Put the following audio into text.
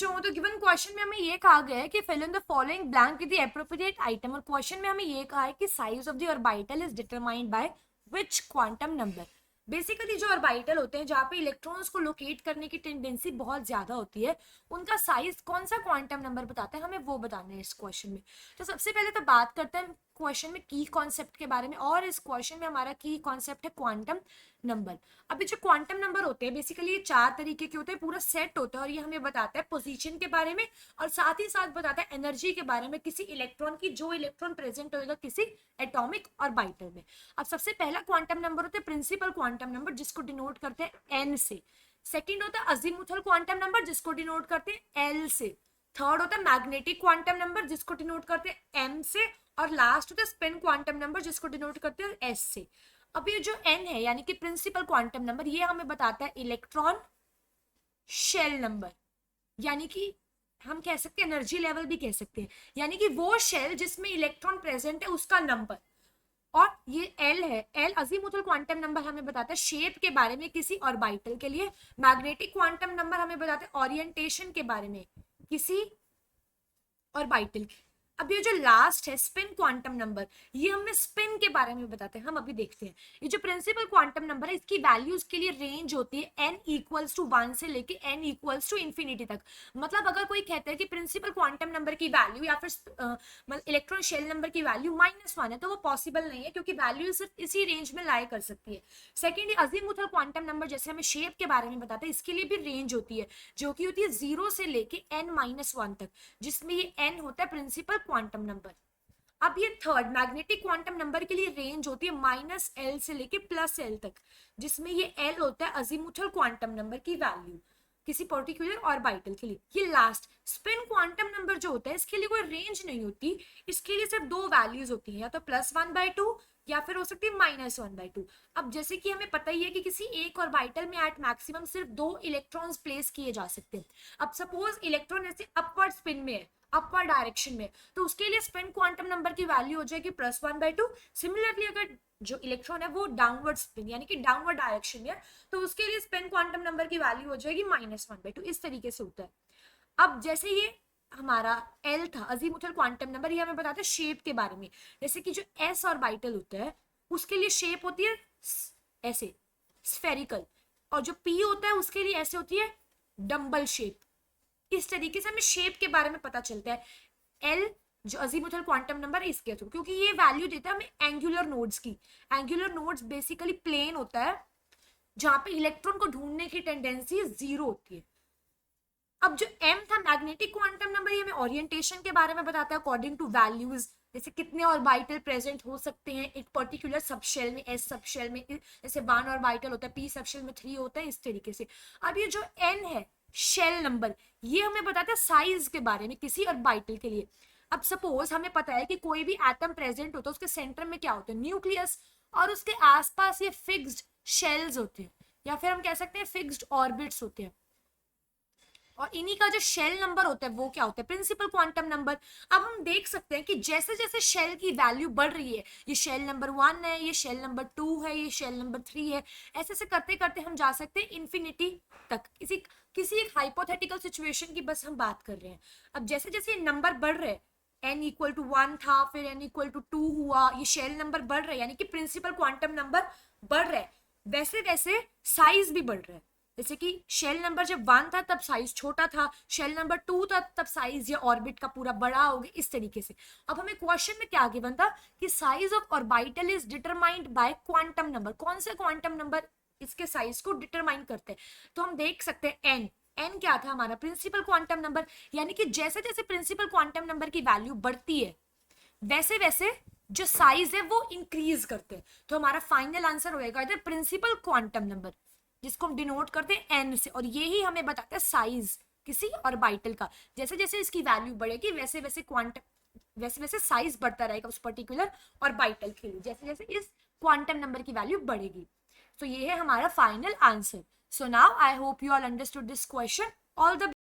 बच्चों, तो given question में हमें ये कहा गया है कि fill in the following blank with the appropriate item, और क्वेश्चन में हमें ये कहा है कि size of the orbital is determined by which quantum number. Basically जो ऑर्बिटल होते हैं जहाँ पे इलेक्ट्रॉन्स को लोकेट करने की टेंडेंसी बहुत ज्यादा होती है, उनका साइज कौन सा क्वांटम नंबर बताता है, हमें वो बताना है इस क्वेश्चन में। तो सबसे पहले तो बात करते हैं क्वेश्चन में की कॉन्सेप्ट के बारे में, और इस क्वेश्चन में हमारा की कॉन्सेप्ट है क्वांटम नंबर। अभी जो क्वांटम नंबर होते हैं बेसिकली ये 4 तरीके के होते हैं, पूरा सेट होता है, और ये हमें बताता है पोजीशन के बारे में और साथ ही साथ बताता है एनर्जी के बारे में किसी इलेक्ट्रॉन की, जो इलेक्ट्रॉन प्रेजेंट होगा किसी एटॉमिक ऑर्बिटल में। अब सबसे पहला क्वांटम नंबर होता है प्रिंसिपल क्वांटम नंबर, जिसको डिनोट करते हैं एन से। सेकेंड होता है अजीमुथल क्वांटम नंबर, जिसको डिनोट करते हैं एल से। थर्ड होता है मैग्नेटिक क्वांटम नंबर, जिसको डिनोट करते हैं एम से। और लास्ट होता है स्पिन क्वांटम नंबर, जिसको डिनोट करते हैं एस से। अब ये जो एन है यानी कि प्रिंसिपल क्वांटम नंबर, ये हमें बताता है इलेक्ट्रॉन शेल नंबर, यानी कि हम कह सकते हैं एनर्जी लेवल भी कह सकते हैं, यानी कि वो शेल जिसमें इलेक्ट्रॉन प्रेजेंट है उसका नंबर। और ये एल है, एल अजीमुथल क्वांटम नंबर हमें बताता है शेप के बारे में किसी ऑर्बिटल के लिए। मैग्नेटिक क्वांटम नंबर हमें बताता है ओरिएंटेशन के बारे में किसी ऑर्बिटल की। अब ये जो लास्ट है स्पिन क्वांटम नंबर, ये हमें स्पिन के बारे में बताते हैं, हम अभी देखते हैं। ये जो प्रिंसिपल क्वांटम नंबर है इसकी वैल्यूज के लिए रेंज होती है n इक्वल्स टू 1 से लेके n इक्वल्स टू इंफिनिटी तक। मतलब अगर कोई कहता है कि प्रिंसिपल क्वांटम नंबर की वैल्यू या फिर मतलब इलेक्ट्रॉन शेल नंबर की वैल्यू -1 है, तो वो पॉसिबल नहीं है, क्योंकि वैल्यू सिर्फ इसी रेंज में लाई कर सकती है। सेकेंडली अजीमुथल क्वांटम नंबर जैसे हमें शेप के बारे में बताते हैं, इसके लिए भी रेंज होती है, जो कि होती है 0 से लेके n-1 तक, जिसमें ये n होता है प्रिंसिपल क्वांटम नंबर। अब ये थर्ड मैग्नेटिक क्वांटम नंबर के लिए रेंज होती है -L से लेके +L तक, जिसमें ये L होता है अजीमुथल क्वांटम नंबर की वैल्यू किसी पर्टिकुलर ऑर्बिटल के लिए। ये लास्ट स्पिन क्वांटम नंबर जो होता है इसके लिए कोई रेंज नहीं होती, इसके लिए सिर्फ 2 वैल्यूज होती हैं, या तो +1/2 या फिर हो सकती है -1/2। अब जैसे कि हमें पता ही है कि किसी एक ऑर्बिटल में एट मैक्सिमम सिर्फ 2 इलेक्ट्रॉन्स प्लेस किए जा सकते हैं। अब सपोज इलेक्ट्रॉन ऐसे अपवर्ड स्पिन में है, अपवर्ड डायरेक्शन में, तो उसके लिए स्पिन क्वांटम नंबर की वैल्यू हो जाएगी +1/2। सिमिलरली अगर जो इलेक्ट्रॉन है वो डाउनवर्ड स्पिन यानी कि डाउनवर्ड डायरेक्शन में है, तो उसके लिए स्पिन क्वांटम नंबर की वैल्यू हो जाएगी -1/2। इस तरीके से होता है। अब जैसे ये हमारा एल था अजीमुथल क्वांटम नंबर, ये हमें बताता है शेप के बारे में। जैसे कि जो एस ऑर्बिटल होता है उसके लिए शेप होती है ऐसे स्फेरिकल, और जो पी होता है उसके लिए ऐसे होती है डम्बल शेप। इस तरीके से हमें शेप के बारे में पता चलता है एल जो अजीमुथल क्वांटम नंबर इसके थ्रू, क्योंकि ये वैल्यू देता है हमें एंगुलर नोड्स की। एंगुलर नोड्स बेसिकली प्लेन होता है जहां पे इलेक्ट्रॉन को ढूंढने की टेंडेंसी 0 होती है। अब जो एम था मैग्नेटिक क्वांटम नंबर, ये हमें ओरिएंटेशन के बारे में बताता है अकॉर्डिंग टू वैल्यूज, जैसे कितने ऑर्बिटल प्रेजेंट हो सकते हैं एक पर्टिकुलर सबशेल में, एस सबशेल में जैसे 1 ऑर्बिटल होता है, पी सबशेल में 3 होता है, इस तरीके से। अब ये जो एन है शेल नंबर, ये हमें बताता है साइज के बारे में किसी ऑर्बिटल के लिए। अब सपोज हमें पता है कि कोई भी एटम प्रेजेंट होता है उसके सेंटर में क्या होता है, न्यूक्लियस, और उसके आसपास ये फिक्स्ड शेल्स होते हैं, या फिर हम कह सकते हैं फिक्स्ड ऑर्बिट्स होते हैं, और इन्हीं का जो शेल नंबर होता है वो क्या होता है, प्रिंसिपल क्वांटम नंबर। अब हम देख सकते हैं कि जैसे जैसे शेल की वैल्यू बढ़ रही है, ये शेल नंबर 1 है, ये शेल नंबर 2 है, ये शेल नंबर 3 है, ऐसे ऐसे करते करते हम जा सकते हैं इंफिनिटी तक। किसी एक हाइपोथेटिकल सिचुएशन की बस हम बात कर रहे हैं। अब जैसे जैसे नंबर बढ़ रहे हैं, n=1 था, फिर n=2 हुआ, ये शेल नंबर बढ़ रहा है यानी कि प्रिंसिपल क्वांटम नंबर बढ़ रहा है, वैसे वैसे साइज भी बढ़ रहा है। जैसे कि शेल नंबर जब 1 था तब साइज छोटा था, शेल नंबर 2 था तब साइज या ऑर्बिट का पूरा बड़ा हो गया, इस तरीके से। अब हमें क्वेश्चन में क्या गिवन था कि size of orbital is determined bye quantum number, कौन से क्वांटम नंबर इसके साइज को डिटरमाइन करते हैं। तो हम देख सकते हैं एन क्या था हमारा प्रिंसिपल क्वांटम नंबर, यानी कि जैसे जैसे प्रिंसिपल क्वांटम नंबर की वैल्यू बढ़ती है वैसे वैसे जो साइज है वो इंक्रीज करते हैं। तो हमारा फाइनल आंसर होएगा इधर प्रिंसिपल क्वांटम नंबर, जिसको हम डिनोट करते हैं एन से, और ये ही हमें बताता है साइज किसी ऑर्बिटल का। जैसे जैसे इसकी वैल्यू बढ़ेगी वैसे वैसे साइज बढ़ता रहेगा उस पर्टिकुलर ऑर्बिटल के लिए, जैसे जैसे इस क्वांटम नंबर की वैल्यू बढ़ेगी। तो ये है हमारा final answer. So now I hope you all understood this question. All the